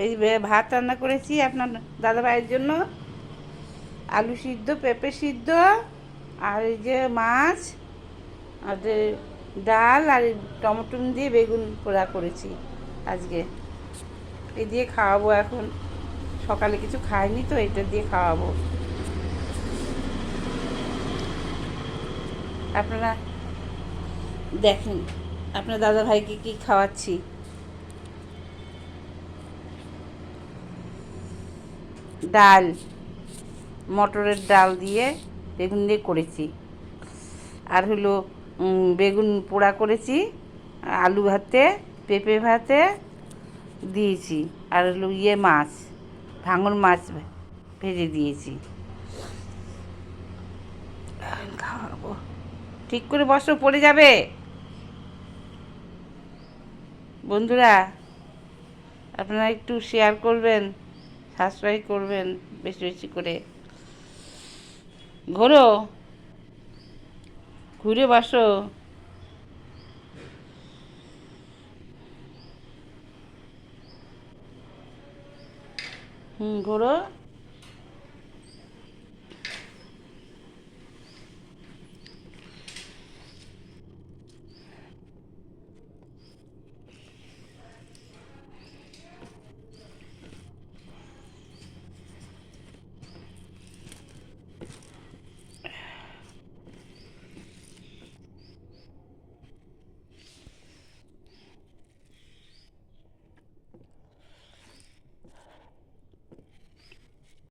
এই ভাত রান্না করেছি আপনার দাদাভাইয়ের জন্য, আলু সিদ্ধ, পেঁপে সিদ্ধ, আর এই যে মাছ, আর ডাল, আর টমেটো দিয়ে বেগুন পোড়া করেছি আজকে। এই দিয়ে খাওয়াবো এখন, সকালে কিছু খাইনি তো, এটা দিয়ে খাওয়াবো। আপনারা দেখেন আপনার দাদাভাইকে কি খাওয়াচ্ছি। ডাল, মটরের ডাল দিয়ে বেগুন দিয়ে করেছি, আর হলো বেগুন পোড়া করেছি, আলু ভাতে, পেঁপে ভাতে দিয়েছি, আর হলো মাছ, ভাঙন মাছ ভেজে দিয়েছি। খাওয়াবো, ঠিক করে বসো, পড়ে যাবে। বন্ধুরা, আপনারা একটু শেয়ার করবেন, সাবস্ক্রাইব করবেন বেশি বেশি করে। ঘোরো, ঘুরে বসো। ঘোরো।